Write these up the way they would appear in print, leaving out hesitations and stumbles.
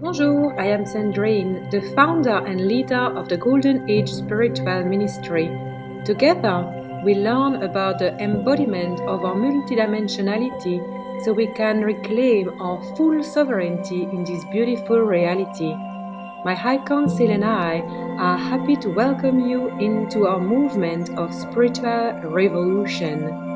Bonjour, I am Sandrine, the founder and leader of the Golden Age Spiritual Ministry. Together, we learn about the embodiment of our multidimensionality so we can reclaim our full sovereignty in this beautiful reality. My High Council and I are happy to welcome you into our movement of spiritual revolution.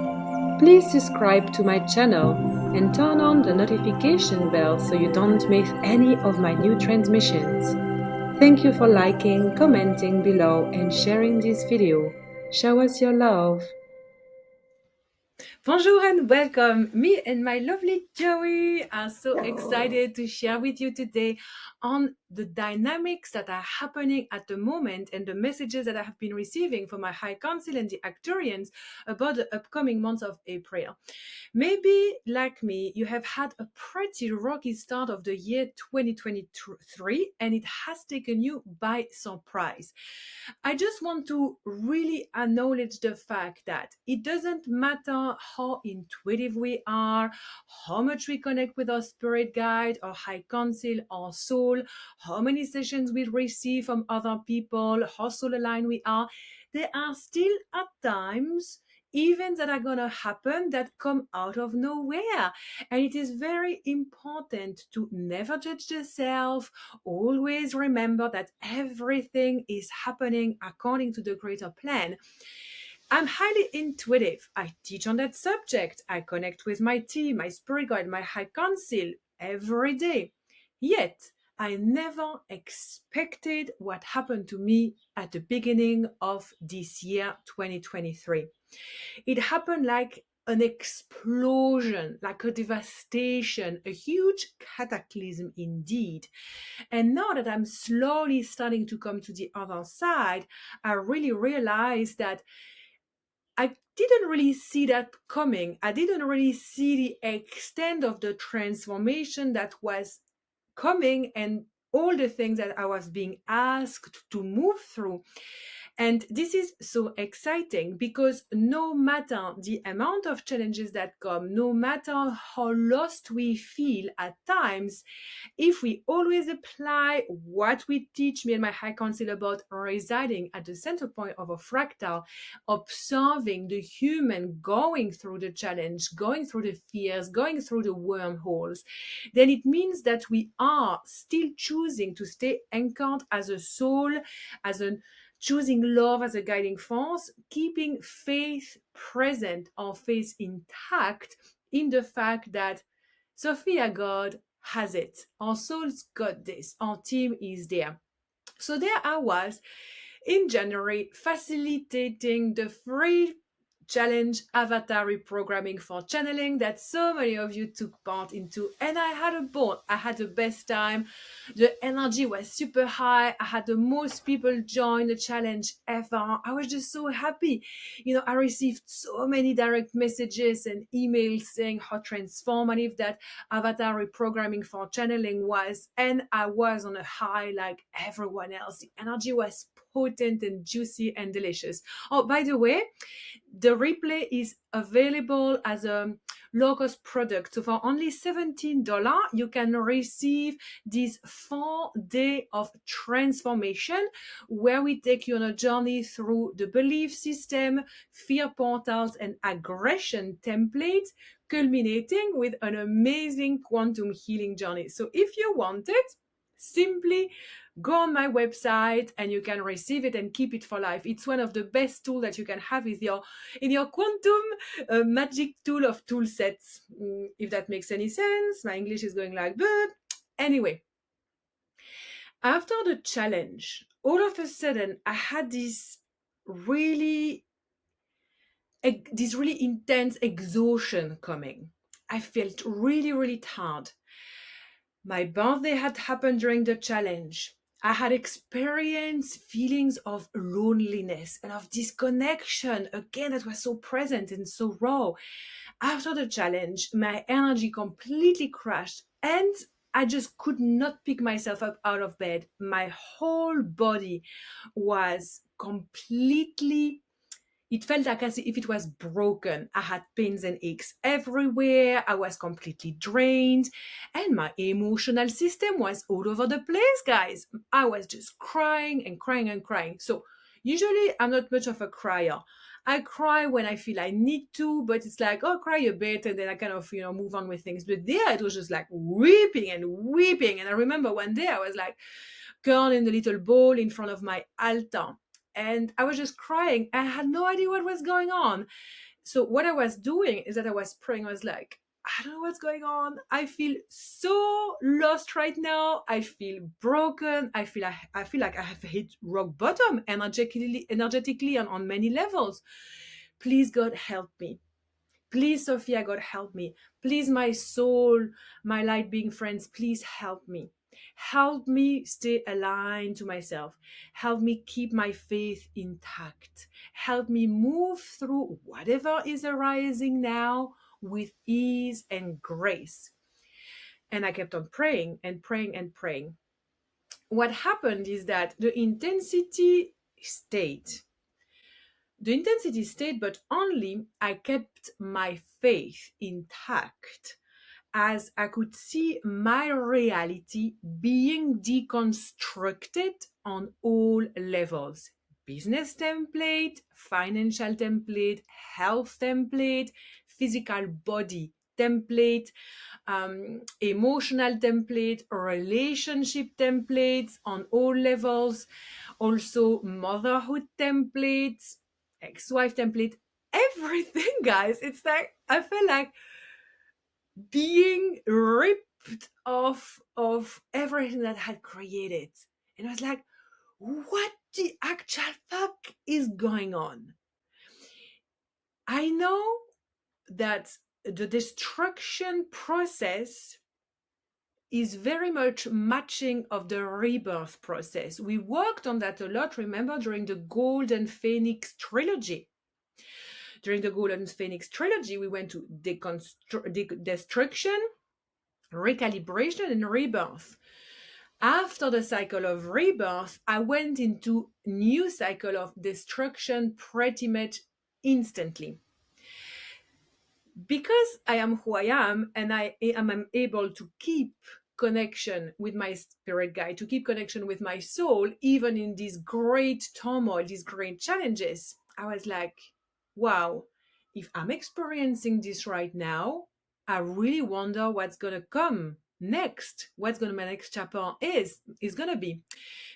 Please subscribe to my channel and turn on the notification bell so you don't miss any of my new transmissions. Thank you for liking, commenting below and sharing this video. Show us your love. Bonjour and welcome. Me and my lovely Joey are so excited to share with you today on the dynamics that are happening at the moment and the messages that I have been receiving from my High Council and the Arcturians about the upcoming month of April. Maybe, like me, you have had a pretty rocky start of the year 2023 and it has taken you by surprise. I just want to really acknowledge the fact that it doesn't matter how intuitive we are, how much we connect with our spirit guide, our high council, our soul, how many sessions we receive from other people, how soul aligned we are. There are still at times events that are going to happen that come out of nowhere. And it is very important to never judge yourself. Always remember that everything is happening according to the greater plan. I'm highly intuitive. I teach on that subject. I connect with my team, my spirit guide, my high council every day. Yet, I never expected what happened to me at the beginning of this year, 2023. It happened like an explosion, like a devastation, a huge cataclysm indeed. And now that I'm slowly starting to come to the other side, I really realized that I didn't really see that coming. I didn't really see the extent of the transformation that was coming and all the things that I was being asked to move through. And this is so exciting because no matter the amount of challenges that come, no matter how lost we feel at times, if we always apply what we teach, me and my high council, about residing at the center point of a fractal, observing the human going through the challenge, going through the fears, going through the wormholes, then it means that we are still choosing to stay anchored as a soul, as a choosing love as a guiding force, keeping faith present or faith intact in the fact that Sophia God has it. Our soul's got this. Our team is there. So there I was in January facilitating the free challenge avatar reprogramming for channeling that so many of you took part into, and I had a ball. I had the best time. The energy was super high. I had the most people join the challenge ever. I was just so happy. I received so many direct messages and emails saying how transformative that avatar reprogramming for channeling was, and I was on a high like everyone else. The energy was potent and juicy and delicious. Oh, by the way, the replay is available as a low-cost product. So for only $17, you can receive this 4 day of transformation where we take you on a journey through the belief system, fear portals, and aggression templates, culminating with an amazing quantum healing journey. So if you want it, simply go on my website and you can receive it and keep it for life. It's one of the best tools that you can have in your quantum magic tool of tool sets. If that makes any sense. My English is going like, but anyway, after the challenge, all of a sudden I had really this really intense exhaustion coming. I felt really, really tired. My birthday had happened during the challenge. I had experienced feelings of loneliness and of disconnection, again, that was so present and so raw. After the challenge, my energy completely crashed and I just could not pick myself up out of bed. My whole body was completely It felt like as if it was broken. I had pains and aches everywhere. I was completely drained. And my emotional system was all over the place, guys. I was just crying and crying and crying. So, usually, I'm not much of a crier. I cry when I feel I need to, but it's like, oh, cry a bit, and then I kind of, move on with things. But there, it was just like weeping and weeping. And I remember one day I was like, girl in the little bowl in front of my altar. And I was just crying. I had no idea what was going on. So what I was doing is that I was praying. I was like, I don't know what's going on. I feel so lost right now. I feel broken. I feel like I have hit rock bottom energetically and on many levels. Please, God, help me. Please, Sophia, God, help me. Please, my soul, my light being friends, please help me. Help me stay aligned to myself. Help me keep my faith intact. Help me move through whatever is arising now with ease and grace. And I kept on praying and praying and praying. What happened is that the intensity stayed. But only I kept my faith intact as I could see my reality being deconstructed on all levels. Business template, financial template, health template, physical body template, emotional template, relationship templates on all levels, also motherhood templates, ex-wife template, everything, guys. It's like I feel like being ripped off of everything that I had created. And I was like, what the actual fuck is going on? I know that the destruction process is very much matching of the rebirth process. We worked on that a lot, remember, during the Golden Phoenix trilogy. During the Golden Phoenix trilogy, we went to destruction, recalibration, and rebirth. After the cycle of rebirth, I went into new cycle of destruction pretty much instantly. Because I am who I am and I am able to keep connection with my spirit guide, to keep connection with my soul, even in these great turmoil, these great challenges, I was like, wow, if I'm experiencing this right now, I really wonder what's going to come next, what's going to my next chapter is going to be.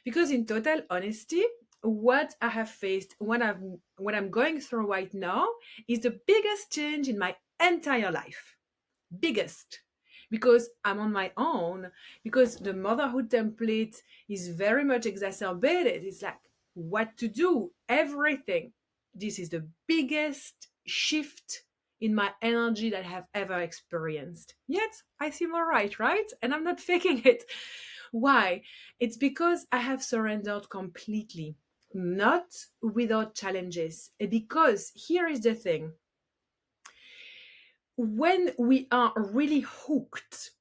Because in total honesty, what I have faced, what I'm going through right now is the biggest change in my entire life. Biggest. Because I'm on my own, because the motherhood template is very much exacerbated. It's like what to do, everything. This is the biggest shift in my energy that I have ever experienced. Yet I seem all right? And I'm not faking it. Why? It's because I have surrendered completely, not without challenges. Because here is the thing. When we are really hooked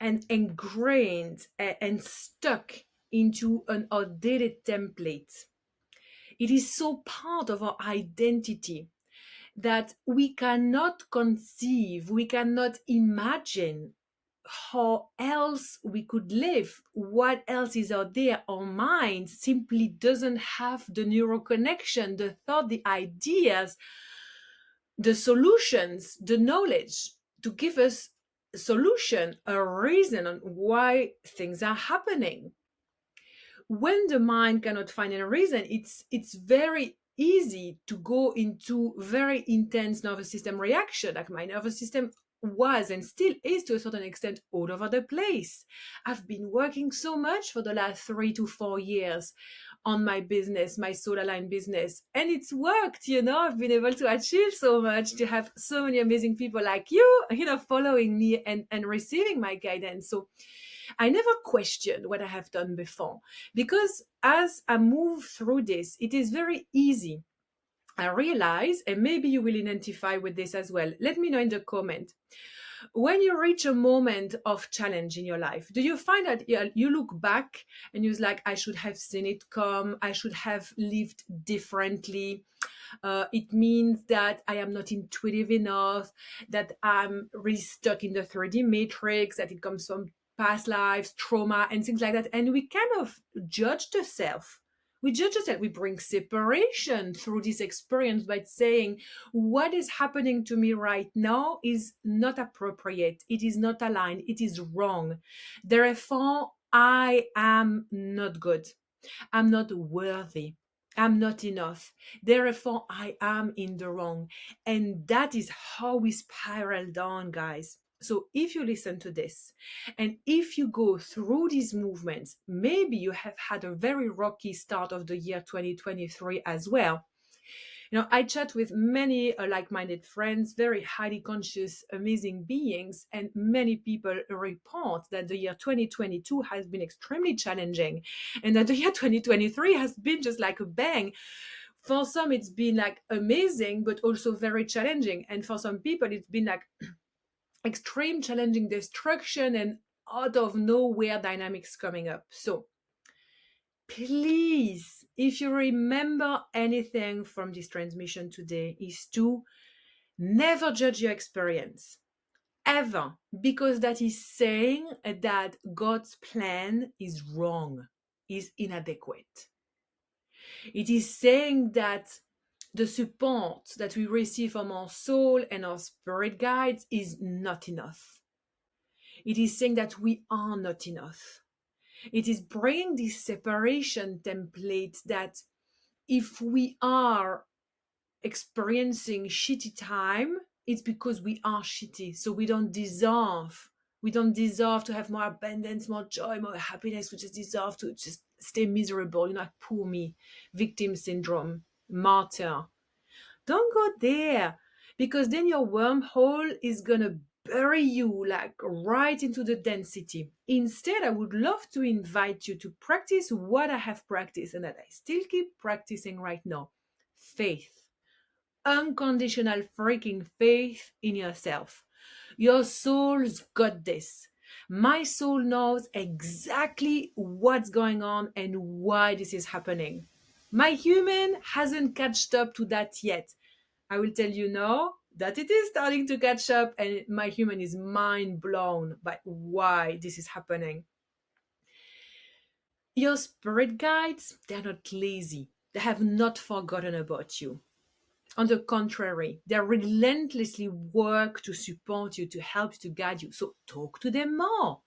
and ingrained and stuck into an outdated template, it is so part of our identity that we cannot conceive, we cannot imagine how else we could live, what else is out there. Our mind simply doesn't have the neural connection, the thought, the ideas, the solutions, the knowledge to give us a solution, a reason on why things are happening. When the mind cannot find a reason, it's very easy to go into very intense nervous system reaction. Like my nervous system was and still is to a certain extent all over the place. I've been working so much for the last 3 to 4 years on my business, my soul aligned business, and it's worked. I've been able to achieve so much, to have so many amazing people like you, following me and receiving my guidance. So I never questioned what I have done before, because as I move through this, it is very easy. I realize, and maybe you will identify with this as well. Let me know in the comment. When you reach a moment of challenge in your life, do you find that you look back and you're like, I should have seen it come, I should have lived differently? It means that I am not intuitive enough, that I'm really stuck in the 3D matrix, that it comes from past lives, trauma, and things like that. And we kind of judge the self. We judge the self. We bring separation through this experience by saying, what is happening to me right now is not appropriate. It is not aligned. It is wrong. Therefore, I am not good. I'm not worthy. I'm not enough. Therefore, I am in the wrong. And that is how we spiral down, guys. So if you listen to this and if you go through these movements, maybe you have had a very rocky start of the year 2023 as well. I chat with many like-minded friends, very highly conscious, amazing beings, and many people report that the year 2022 has been extremely challenging, and that the year 2023 has been just like a bang. For some, it's been like amazing, but also very challenging, and for some people, it's been like extreme challenging destruction and out of nowhere dynamics coming up. So please, if you remember anything from this transmission today, is to never judge your experience, ever, because that is saying that God's plan is wrong, is inadequate. It is saying that the support that we receive from our soul and our spirit guides is not enough. It is saying that we are not enough. It is bringing this separation template that if we are experiencing shitty time, it's because we are shitty. So we don't deserve. We don't deserve to have more abundance, more joy, more happiness. We just deserve to just stay miserable, like poor me, victim syndrome, martyr. Don't go there, because then your wormhole is gonna bury you like right into the density. Instead, I would love to invite you to practice what I have practiced and that I still keep practicing right now. Faith. Unconditional freaking faith in yourself. Your soul's got this. My soul knows exactly what's going on and why this is happening. My human hasn't catched up to that yet. I will tell you now that it is starting to catch up, and my human is mind blown by why this is happening. Your spirit guides, they're not lazy. They have not forgotten about you. On the contrary, they relentlessly work to support you, to help you, to guide you. So talk to them more.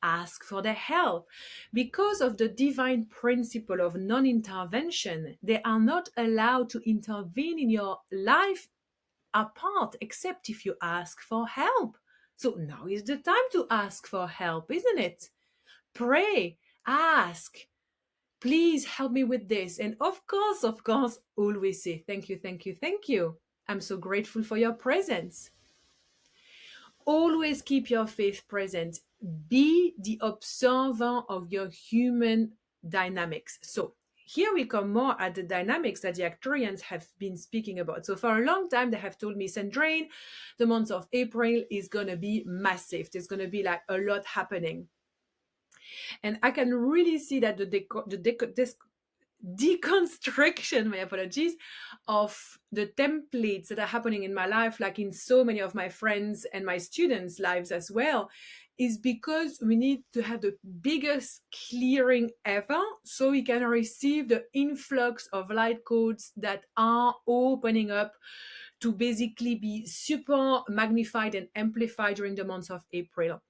Ask for their help. Because of the divine principle of non-intervention, they are not allowed to intervene in your life apart except if you ask for help. So now is the time to ask for help, isn't it? Pray, ask, please help me with this. And of course, always say thank you, thank you, thank you. I'm so grateful for your presence. Always keep your faith present. Be the observer of your human dynamics. So here we come more at the dynamics that the Arcturians have been speaking about. So for a long time, they have told me, Sandrain, the month of April is going to be massive. There's going to be like a lot happening. And I can really see that this deconstruction, my apologies, of the templates that are happening in my life, like in so many of my friends and my students' lives as well, is because we need to have the biggest clearing ever so we can receive the influx of light codes that are opening up to basically be super magnified and amplified during the month of April.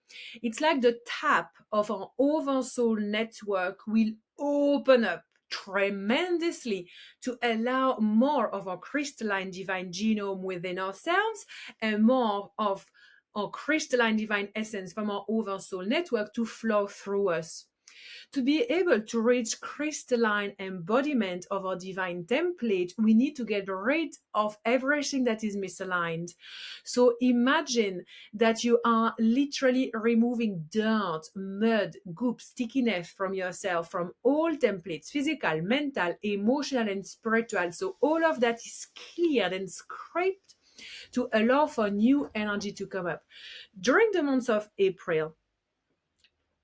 It's like the tap of our oversoul network will open up tremendously to allow more of our crystalline divine genome within ourselves and more of our crystalline divine essence from our oversoul network to flow through us. To be able to reach crystalline embodiment of our divine template, we need to get rid of everything that is misaligned. So imagine that you are literally removing dirt, mud, goop, stickiness from yourself, from all templates, physical, mental, emotional, and spiritual. So all of that is cleared and scraped to allow for new energy to come up. During the month of April,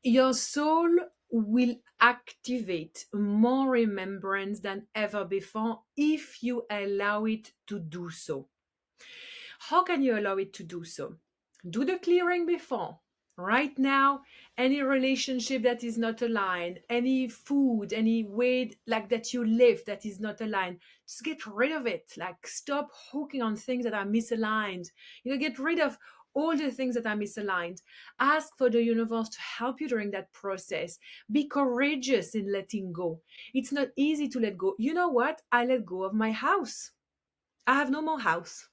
your soul will activate more remembrance than ever before if you allow it to do so. How can you allow it to do so? Do the clearing before. Right now, any relationship that is not aligned, any food, any way like that you live that is not aligned, just get rid of it. Like stop hooking on things that are misaligned. Get rid of all the things that are misaligned. Ask for the universe to help you during that process. Be courageous in letting go. It's not easy to let go. You know what? I let go of my house. I have no more house.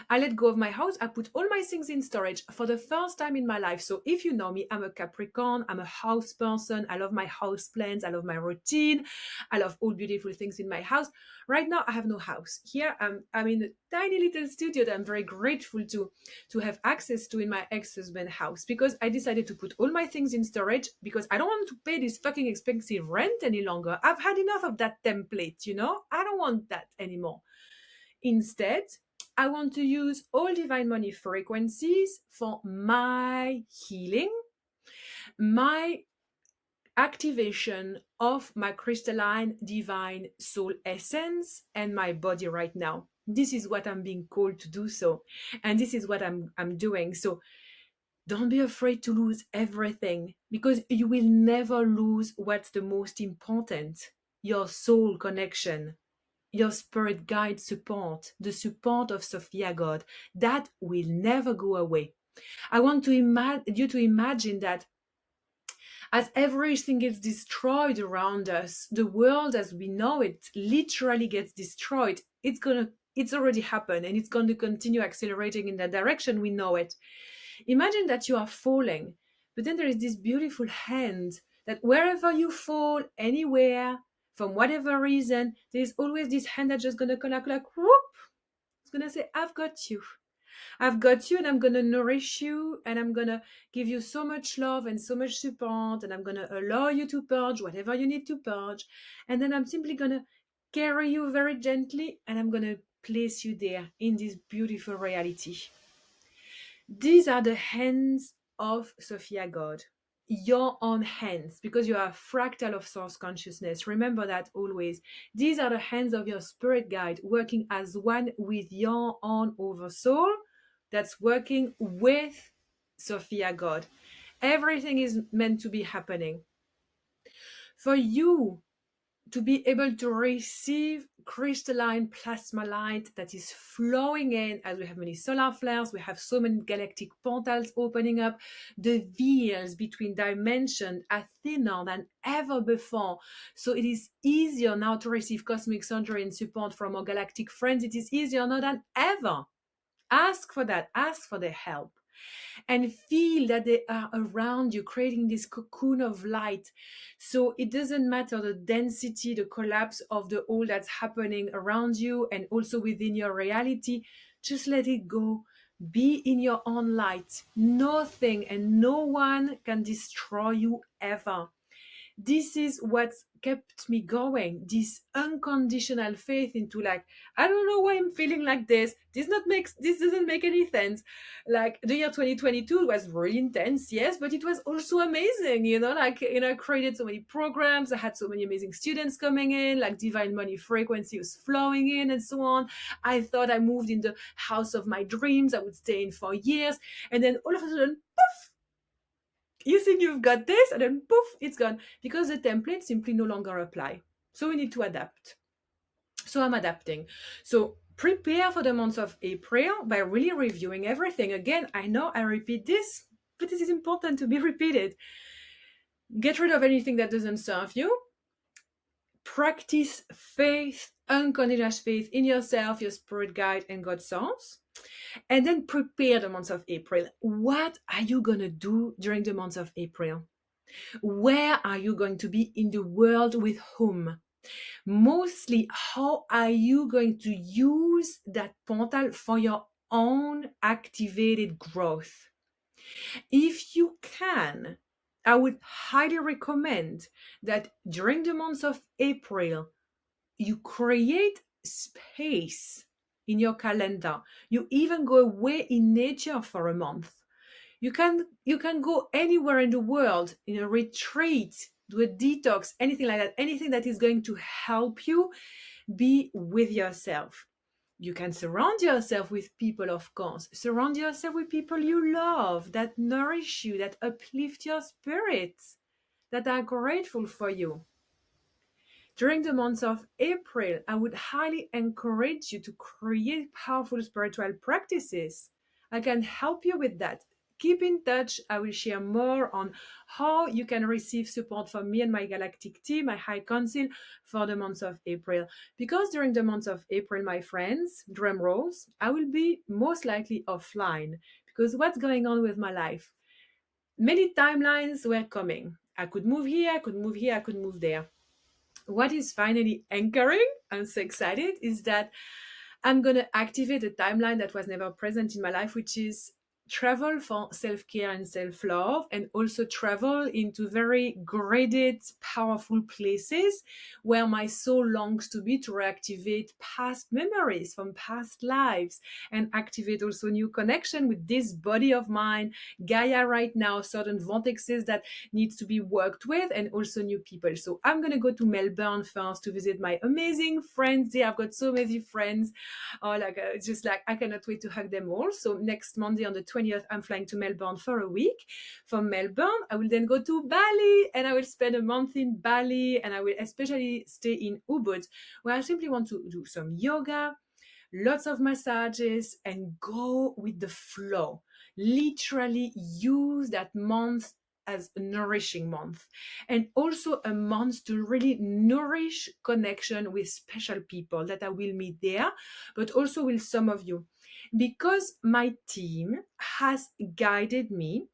I let go of my house. I put all my things in storage for the first time in my life. So if you know me, I'm a Capricorn. I'm a house person. I love my house plans. I love my routine. I love all beautiful things in my house. Right now, I have no house. Here, I'm in a tiny little studio that I'm very grateful to have access to in my ex-husband's house because I decided to put all my things in storage because I don't want to pay this fucking expensive rent any longer. I've had enough of that template, I don't want that anymore. Instead, I want to use all divine money frequencies for my healing, my activation of my crystalline divine soul essence and my body right now. This is what I'm being called to do so. And this is what I'm doing. So don't be afraid to lose everything because you will never lose what's the most important, your soul connection, your spirit guide support, the support of Sophia God, that will never go away. I want you to imagine that as everything gets destroyed around us, the world as we know it literally gets destroyed. It's already happened and it's going to continue accelerating in that direction. We know it. Imagine that you are falling, but then there is this beautiful hand that wherever you fall, anywhere, from whatever reason, there's always this hand that's just gonna come like whoop. It's gonna say, I've got you. I've got you and I'm gonna nourish you and I'm gonna give you so much love and so much support and I'm gonna allow you to purge whatever you need to purge. And then I'm simply gonna carry you very gently and I'm gonna place you there in this beautiful reality. These are the hands of Sophia God, your own hands, because you are a fractal of source consciousness. Remember that always. These are the hands of your spirit guide working as one with your own oversoul that's working with Sophia God. Everything is meant to be happening. For you to be able to receive crystalline plasma light that is flowing in as we have many solar flares, we have so many galactic portals opening up, the veils between dimensions are thinner than ever before. So it is easier now to receive cosmic surgery and support from our galactic friends. It is easier now than ever. Ask for that. Ask for the help. And feel that they are around you, creating this cocoon of light. So it doesn't matter the density, the collapse of the all that's happening around you and also within your reality. Just let it go. Be in your own light. Nothing and no one can destroy you ever. This is what kept me going, this unconditional faith into like, I don't know why I'm feeling like this. This doesn't make any sense. Like the year 2022 was really intense, yes, but it was also amazing, I created so many programs. I had so many amazing students coming in, like divine money frequency was flowing in and so on. I thought I moved in the house of my dreams. I would stay in for years. And then all of a sudden, you think you've got this, and then poof, it's gone. Because the templates simply no longer apply. So we need to adapt. So I'm adapting. So prepare for the month of April by really reviewing everything. Again, I know I repeat this, but it is important to be repeated. Get rid of anything that doesn't serve you. Practice faith, unconditional faith in yourself, your spirit guide, and God's source. And then prepare the month of April. What are you going to do during the month of April? Where are you going to be in the world with whom? Mostly, how are you going to use that portal for your own activated growth? If you can, I would highly recommend that during the month of April, you create space in your calendar. You even go away in nature for a month. You can go anywhere in the world, in a retreat, do a detox, anything like that, anything that is going to help you be with yourself. You can surround yourself with people, of course. Surround yourself with people you love, that nourish you, that uplift your spirits, that are grateful for you. During the month of April, I would highly encourage you to create powerful spiritual practices. I can help you with that. Keep in touch. I will share more on how you can receive support from me and my galactic team, my high council, for the month of April. Because during the month of April, my friends, drum rolls, I will be most likely offline. Because what's going on with my life? Many timelines were coming. I could move here, I could move here, I could move there. What is finally anchoring, I'm so excited, is that I'm going to activate a timeline that was never present in my life, which is travel for self-care and self-love, and also travel into very graded, powerful places where my soul longs to be, to reactivate past memories from past lives and activate also new connection with this body of mine, Gaia right now, certain vortexes that needs to be worked with, and also new people. So I'm going to go to Melbourne first to visit my amazing friends there. I've got so many friends. Oh, it's just like I cannot wait to hug them all. So next Monday on the 20th, I'm flying to Melbourne for a week. From Melbourne, I will then go to Bali, and I will spend a month in Bali, and I will especially stay in Ubud, where I simply want to do some yoga, lots of massages, and go with the flow. Literally use that month as a nourishing month, and also a month to really nourish connection with special people that I will meet there, but also with some of you, because my team has guided me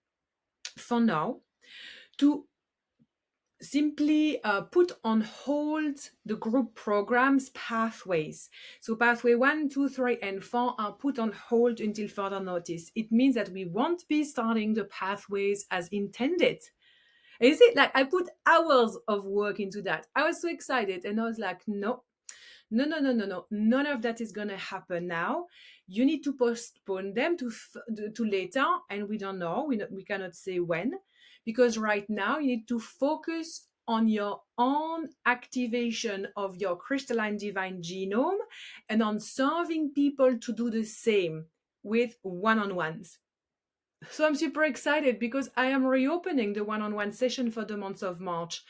for now to simply put on hold the group programs pathways. So pathway 1, 2, 3, and 4 are put on hold until further notice. It means that we won't be starting the pathways as intended. Is it like I put hours of work into that? I was so excited, and I was like, no, no, no, no, no, no. None of that is going to happen now. You need to postpone them to later, and we don't know. We cannot say when, because right now you need to focus on your own activation of your crystalline divine genome and on serving people to do the same with one-on-ones. So I'm super excited because I am reopening the one-on-one session for the month of March.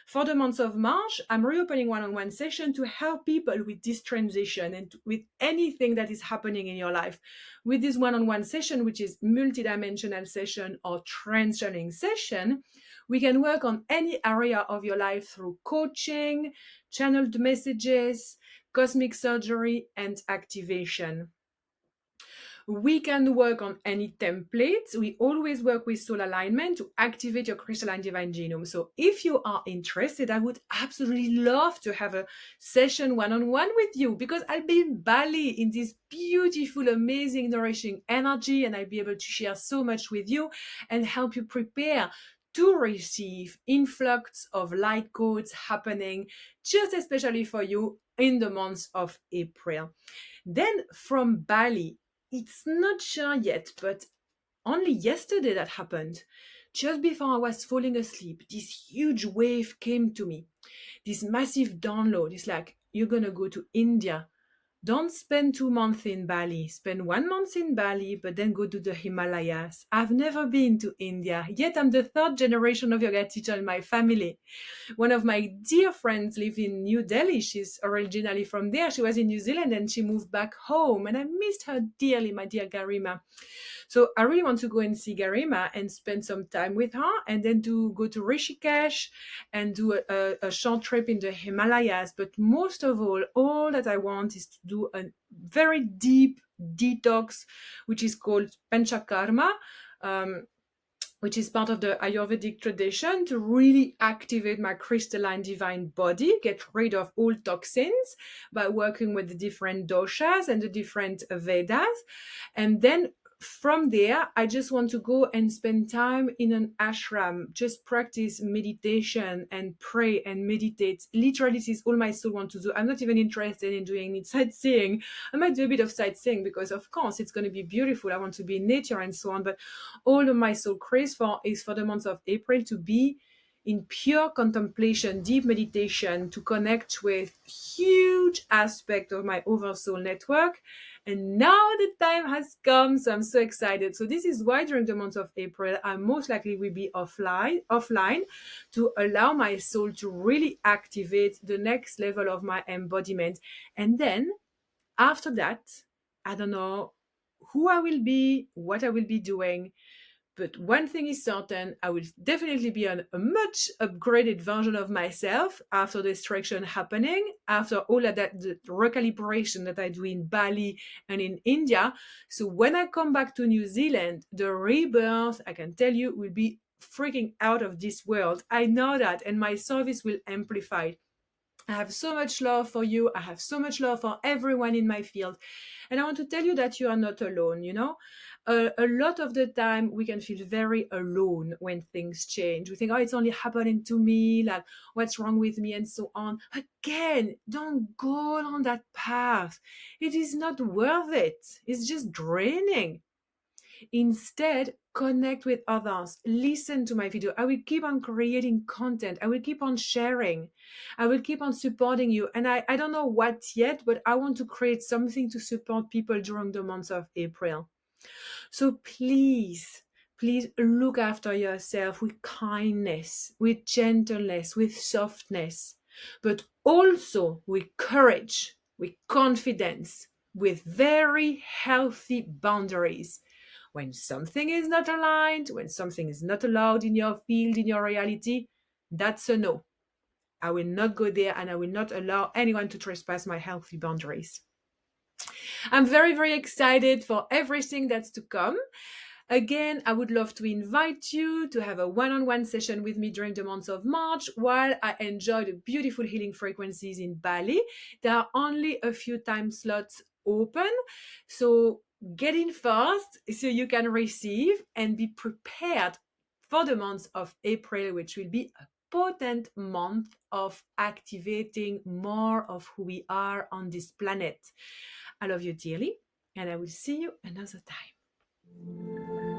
For the month of March, I'm reopening one-on-one session to help people with this transition and with anything that is happening in your life. With this one-on-one session, which is multidimensional session or transitioning session, we can work on any area of your life through coaching, channeled messages, cosmic surgery, and activation. We can work on any templates. We always work with soul alignment to activate your crystalline divine genome. So if you are interested, I would absolutely love to have a session one-on-one with you, because I'll be in Bali in this beautiful, amazing, nourishing energy, and I'll be able to share so much with you and help you prepare to receive influx of light codes happening just especially for you in the month of April. Then from Bali, it's not sure yet, but only yesterday that happened. Just before I was falling asleep, this huge wave came to me. This massive download. It's like, you're going to go to India. Don't spend 2 months in Bali. Spend 1 month in Bali, but then go to the Himalayas. I've never been to India, yet I'm the third generation of yoga teacher in my family. One of my dear friends lives in New Delhi. She's originally from there. She was in New Zealand and she moved back home. And I missed her dearly, my dear Garima. So I really want to go and see Garima and spend some time with her, and then to go to Rishikesh and do a short trip in the Himalayas. But most of all that I want is to do a very deep detox, which is called Panchakarma, which is part of the Ayurvedic tradition, to really activate my crystalline divine body, get rid of all toxins by working with the different doshas and the different Vedas, and then from there, I just want to go and spend time in an ashram, just practice meditation and pray and meditate. Literally, this is all my soul wants to do. I'm not even interested in doing any sightseeing. I might do a bit of sightseeing because, of course, it's going to be beautiful. I want to be in nature and so on. But all of my soul craves for is for the month of April to be in pure contemplation, deep meditation, to connect with huge aspect of my oversoul network. And now the time has come, so I'm so excited. So this is why during the month of April, I most likely will be offline to allow my soul to really activate the next level of my embodiment. And then after that, I don't know who I will be, what I will be doing, but one thing is certain, I will definitely be on a much upgraded version of myself after the extraction happening, after all of that, the recalibration that I do in Bali and in India. So when I come back to New Zealand, the rebirth, I can tell you, will be freaking out of this world. I know that, and my service will amplify. I have so much love for you. I have so much love for everyone in my field. And I want to tell you that you are not alone, you know? A lot of the time, we can feel very alone when things change. We think, oh, it's only happening to me, like, what's wrong with me, and so on. Again, don't go on that path. It is not worth it. It's just draining. Instead, connect with others. Listen to my video. I will keep on creating content. I will keep on sharing. I will keep on supporting you. And I don't know what yet, but I want to create something to support people during the month of April. So please look after yourself with kindness, with gentleness, with softness, but also with courage, with confidence, with very healthy boundaries. When something is not aligned, when something is not allowed in your field, in your reality, that's a no. I will not go there and I will not allow anyone to trespass my healthy boundaries. I'm very excited for everything that's to come. Again, I would love to invite you to have a one-on-one session with me during the month of March while I enjoy the beautiful healing frequencies in Bali. There are only a few time slots open, so get in fast so you can receive and be prepared for the month of April, which will be a potent month of activating more of who we are on this planet. I love you dearly, and I will see you another time.